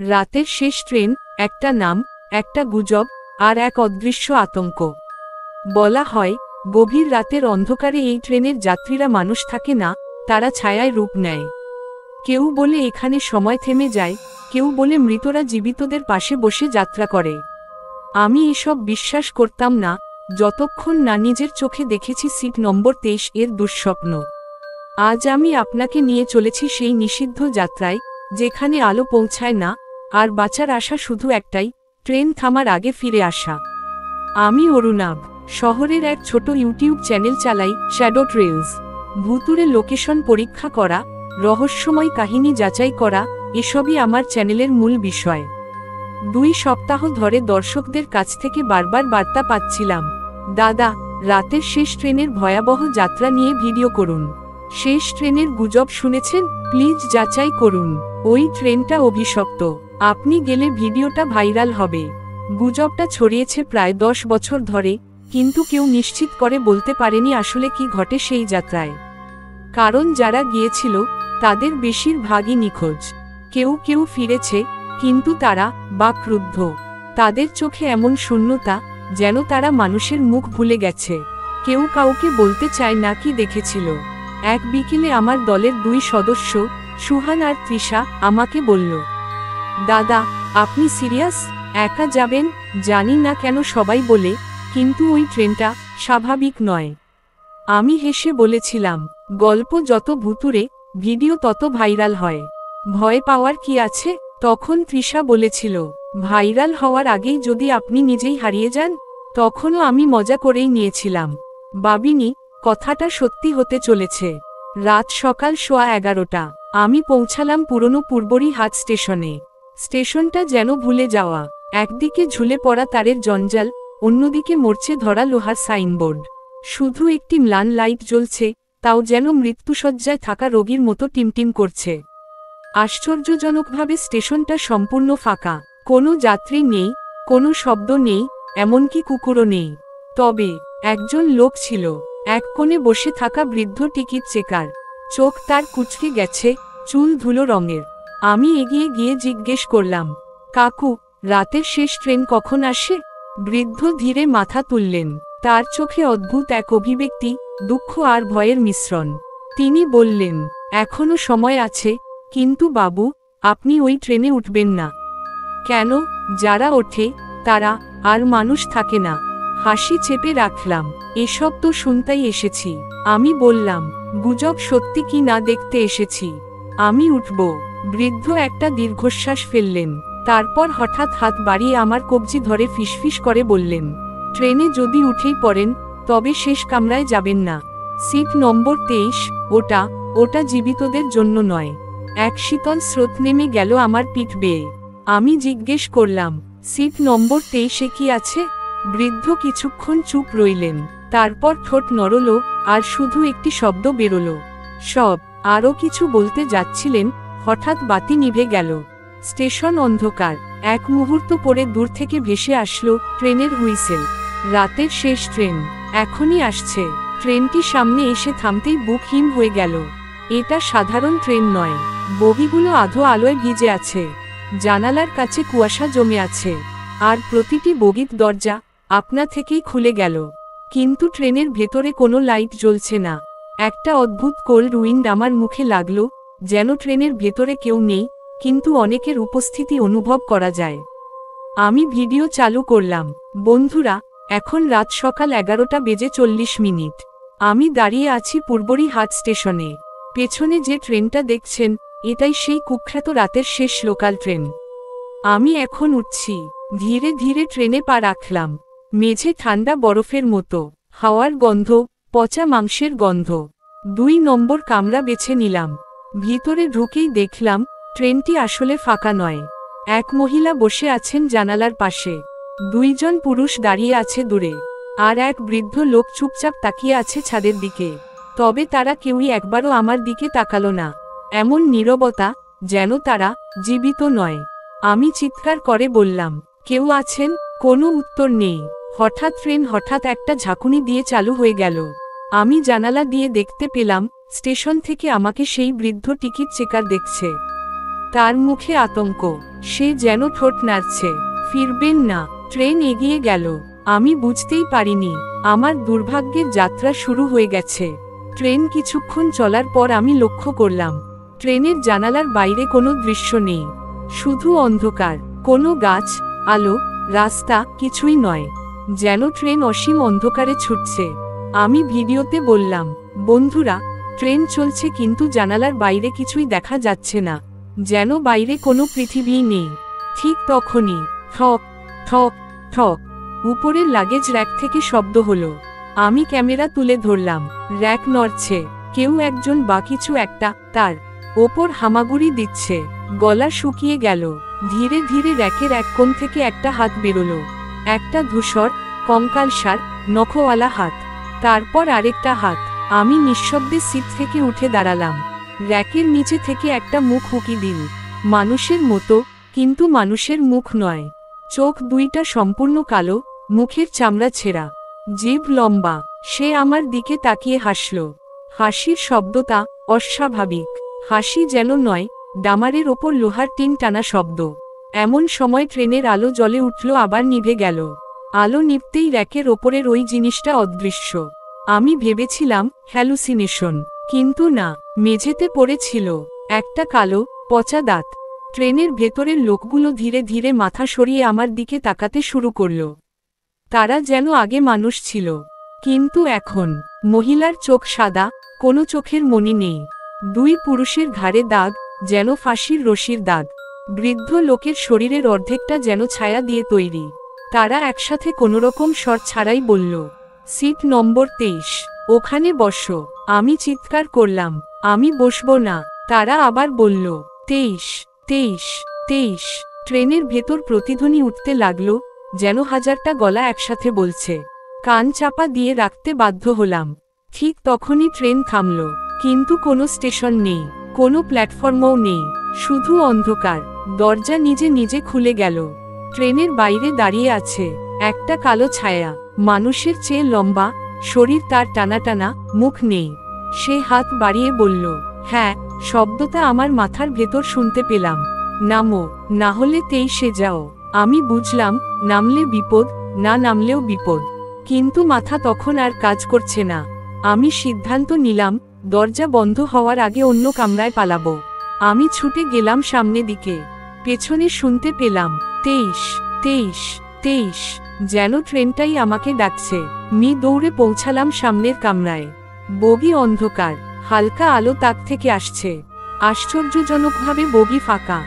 রাতের শেষ ট্রেন, একটা নাম, একটা গুজব, আর এক অদৃশ্য আতঙ্ক। বলা হয়, গভীর রাতের অন্ধকারে এই ট্রেনের যাত্রীরা মানুষ থাকে না, তারা ছায়ায় রূপ নেয়। কেউ বলে এখানে সময় থেমে যায়, কেউ বলে মৃতরা জীবিতদের পাশে বসে যাত্রা করে। আমি এসব বিশ্বাস করতাম না, যতক্ষণ না নিজের চোখে দেখেছি সিট নম্বর 23 এর দুঃস্বপ্ন। আজ আমি আপনাকে নিয়ে চলেছি সেই নিষিদ্ধ যাত্রায়, যেখানে আলো পৌঁছায় না, আর বাঁচার আশা শুধু একটাই, ট্রেন থামার আগে ফিরে আসা। আমি অরুণাভ, শহরের এক ছোট ইউটিউব চ্যানেল চালাই, শ্যাডো ট্রেলস। ভুতুরে লোকেশন পরীক্ষা করা, রহস্যময় কাহিনী যাচাই করা, এসবই আমার চ্যানেলের মূল বিষয়। 2 সপ্তাহ ধরে দর্শকদের কাছ থেকে বারবার বার্তা পাচ্ছিলাম, দাদা, রাতের শেষ ট্রেনের ভয়াবহ যাত্রা নিয়ে ভিডিও করুন। শেষ ট্রেনের গুজব শুনেছেন? প্লিজ যাচাই করুন। ওই ট্রেনটা অভিশপ্ত, আপনি গেলে ভিডিওটা ভাইরাল হবে। গুজবটা ছড়িয়েছে প্রায় 10 বছর ধরে, কিন্তু কেউ নিশ্চিত করে বলতে পারেনি আসলে কি ঘটে সেই যাত্রায়। কারণ যারা গিয়েছিল, তাদের বেশিরভাগই নিখোঁজ। কেউ কেউ ফিরেছে, কিন্তু তারা বা ক্রুদ্ধ। তাদের চোখে এমন শূন্যতা, যেন তারা মানুষের মুখ ভুলে গেছে। কেউ কাউকে বলতে চায় না কি দেখেছিল। এক বিকেলে আমার দলের 2 সদস্য, সুহান আর তৃষা, আমাকে বলল, দাদা, আপনি সিরিয়াস? একা যাবেন? জানি না কেন সবাই বলে, কিন্তু ওই ট্রেনটা স্বাভাবিক নয়। আমি হেসে বলেছিলাম, গল্প যত ভুতুরে, ভিডিও তত ভাইরাল হয়। ভয় পাওয়ার কি আছে? তখন তৃষা বলেছিল, ভাইরাল হওয়ার আগেই যদি আপনি নিজেই হারিয়ে যান? তখনও আমি মজা করেই নিয়েছিলাম, ভাবিনি কথাটা সত্যি হতে চলেছে। রাত সকাল 11:15, আমি পৌঁছালাম পুরনো পূর্বরীহাট স্টেশনে। স্টেশনটা যেন ভুলে যাওয়া। একদিকে ঝুলে পড়া তারের জঞ্জাল, অন্যদিকে মরচে ধরা লোহার সাইনবোর্ড। শুধু একটি ম্লান লাইট জ্বলছে, তাও যেন মৃত্যুশয্যায় থাকা রোগীর মতো টিমটিম করছে। আশ্চর্যজনকভাবে স্টেশনটা সম্পূর্ণ ফাঁকা। কোনো যাত্রী নেই, কোনো শব্দ নেই, এমনকি কুকুরও নেই। তবে একজন লোক ছিল, এক কোণে বসে থাকা বৃদ্ধ টিকিট চেকার। চোখ তার কুঁচকে গেছে, চুল ধুলো রঙের। আমি এগিয়ে গিয়ে জিজ্ঞেস করলাম, কাকু, রাতের শেষ ট্রেন কখন আসে? বৃদ্ধ ধীরে মাথা তুললেন। তার চোখে অদ্ভুত এক অভিব্যক্তি, দুঃখ আর ভয়ের মিশ্রণ। তিনি বললেন, এখনো সময় আছে, কিন্তু বাবু, আপনি ওই ট্রেনে উঠবেন না। কেন? যারা ওঠে, তারা আর মানুষ থাকে না। হাসি চেপে রাখলাম, এসব তো শুনতেই এসেছি। আমি বললাম, গুজব সত্যি কি না দেখতে এসেছি। আমি উঠব। বৃদ্ধ একটা দীর্ঘশ্বাস ফেললেন, তারপর হঠাৎ হাত বাড়িয়ে আমার কবজি ধরে ফিসফিস করে বললেন, ট্রেনে যদি উঠেই পড়েন, তবে শেষ কামরায় যাবেন না। সিট নম্বর 23, ওটা জীবিতদের জন্য নয়। এক শীতল স্রোত নেমে গেল আমার পিঠ বেয়ে। আমি জিজ্ঞেস করলাম, সিট নম্বর 23-এ কি আছে? বৃদ্ধ কিছুক্ষণ চুপ রইলেন, তারপর ঠোঁট নড়ল, আর শুধু একটি শব্দ বেরোল, সব। আরও কিছু বলতে যাচ্ছিলেন, হঠাৎ বাতি নিভে গেল। স্টেশন অন্ধকার। এক মুহূর্ত পরে দূর থেকে ভেসে আসলো ট্রেনের হুইসেল। রাতের শেষ ট্রেন এখনই আসছে। ট্রেনটি সামনে এসে থামতেই বুক হিম হয়ে গেল। এটা সাধারণ ট্রেন নয়। বগিগুলো আধো আলোয় ভিজে আছে, জানালার কাছে কুয়াশা জমে আছে, আর প্রতিটি বগির দরজা আপনা থেকেই খুলে গেল। কিন্তু ট্রেনের ভেতরে কোনো লাইট জ্বলছে না। একটা অদ্ভুত কোল্ড উইন্ড আমার মুখে লাগলো, যেন ট্রেনের ভেতরে কেউ নেই, কিন্তু অনেকের উপস্থিতি অনুভব করা যায়। আমি ভিডিও চালু করলাম। বন্ধুরা, এখন রাত সকাল 11:40। আমি দাঁড়িয়ে আছি পূর্বরীহাট স্টেশনে। পেছনে যে ট্রেনটা দেখছেন, এটাই সেই কুখ্যাত রাতের শেষ লোকাল ট্রেন। আমি এখন উঠছি। ধীরে ধীরে ট্রেনে পা রাখলাম। মেঝে ঠান্ডা বরফের মতো, হাওয়ার গন্ধ, পচা মাংসের গন্ধ। 2 নম্বর কামরা বেছে নিলাম। ভিতরে ঢুকেই দেখলাম, ট্রেনটি আসলে ফাঁকা নয়। এক মহিলা বসে আছেন জানালার পাশে, 2 জন পুরুষ দাঁড়িয়ে আছে দূরে, আর এক বৃদ্ধ লোক চুপচাপ তাকিয়ে আছে ছাদের দিকে। তবে তারা কেউই একবারও আমার দিকে তাকালো না। এমন নীরবতা, যেন তারা জীবিত নয়। আমি চিৎকার করে বললাম, কেউ আছেন? কোনো উত্তর নেই। হঠাৎ একটা ঝাঁকুনি দিয়ে চালু হয়ে গেল। আমি জানালা দিয়ে দেখতে পেলাম, স্টেশন থেকে আমাকে সেই বৃদ্ধ টিকিট চেকার দেখছে। তার মুখে আতঙ্ক, সে যেন ঠোঁট নাড়ছে। ফিরবেন না। ট্রেন এগিয়ে গেল। আমি বুঝতেই পারিনি আমার দুর্ভাগ্যের যাত্রা শুরু হয়ে গেছে। ট্রেন কিছুক্ষণ চলার পর আমি লক্ষ্য করলাম ট্রেনের জানালার বাইরে কোনো দৃশ্য নেই, শুধু অন্ধকার। কোনো গাছ, আলো, রাস্তা কিছুই নয়, যেন ট্রেন অসীম অন্ধকারে ছুটছে। আমি ভিডিওতে বললাম, বন্ধুরা, ট্রেন চলছে কিন্তু জানালার বাইরে কিছুই দেখা যাচ্ছে না, যেন বাইরে কোনো পৃথিবীই নেই। ঠিক তখনই ঠক ঠক ঠক উপরের লাগেজ র্যাক থেকে শব্দ হলো। আমি ক্যামেরা তুলে ধরলাম, র্যাক নড়ছে, কেউ একজন বা কিছু একটা তার ওপর হামাগুড়ি দিচ্ছে। গলা শুকিয়ে গেল। ধীরে ধীরে র্যাকের এক কোণ থেকে একটা হাত বেরোলো, একটা ধূসর, কঙ্কালসার, নখওয়ালা হাত। তারপর আরেকটা হাত। আমি নিঃশব্দে সিট থেকে উঠে দাঁড়ালাম। র্যাকের নিচে থেকে একটা মুখ উকি দিল, মানুষের মতো, কিন্তু মানুষের মুখ নয়। চোখ দুইটা সম্পূর্ণ কালো, মুখের চামড়া ছেঁড়া, জিভ লম্বা। সে আমার দিকে তাকিয়ে হাসল। হাসির শব্দটা অস্বাভাবিক। হাসি যেন নয়, ডামারের ওপর লোহার টিন টানা শব্দ। এমন সময় ট্রেনের আলো জ্বলে উঠল, আবার নিভে গেল। আলো নিভতেই র্যাকের ওপরের ওই জিনিসটা অদৃশ্য। আমি ভেবেছিলাম হ্যালুসিনেশন, কিন্তু না, মেঝেতে পড়েছিল একটা কালো, পচা দাঁত। ট্রেনের ভেতরের লোকগুলো ধীরে ধীরে মাথা সরিয়ে আমার দিকে তাকাতে শুরু করল। তারা যেন আগে মানুষ ছিল, কিন্তু এখন মহিলার চোখ সাদা, কোনো চোখের মণি নেই। দুই পুরুষের ঘাড়ে দাগ, যেন ফাঁসির রশির দাগ। বৃদ্ধ লোকের শরীরের অর্ধেকটা যেন ছায়া দিয়ে তৈরি। তারা একসাথে কোনোরকম স্বর ছাড়াই বলল, সিট নম্বর 23, ওখানে বসো। আমি চিৎকার করলাম, আমি বসবো না। তারা আবার বলল, 23, 23, 23। ট্রেনের ভেতর প্রতিধ্বনি উঠতে লাগলো, যেন হাজারটা গলা একসাথে বলছে। কান চাপা দিয়ে রাখতে বাধ্য হলাম। ঠিক তখনই ট্রেন থামল, কিন্তু কোনো স্টেশন নেই, কোনো প্ল্যাটফর্মও নেই, শুধু অন্ধকার। দরজা নিজে নিজে খুলে গেল। ট্রেনের বাইরে দাঁড়িয়ে আছে একটা কালো ছায়া, মানুষের চেয়ে লম্বা, শরীর তার টানা টানা, মুখ নেই। সে হাত বাড়িয়ে বলল, হ্যাঁ, শব্দটা আমার মাথার ভেতর শুনতে পেলাম, নামো, না হলে 23-এ যাও। আমি বুঝলাম, নামলে বিপদ, না নামলেও বিপদ। কিন্তু মাথা তখন আর কাজ করছে না। আমি সিদ্ধান্ত নিলাম, দরজা বন্ধ হওয়ার আগে অন্য কামরায় পালাবো। আমি ছুটে গেলাম সামনে দিকে। পেছনে শুনতে পেলাম, 23, 23, 23, যেন ট্রেনটাই আমাকে ডাকছে। দৌড়ে পৌঁছালাম সামনের কামরায়। বগি অন্ধকার, হালকা আলো তাক থেকে আসছে। আশ্চর্যজনকভাবে বগি ফাঁকা।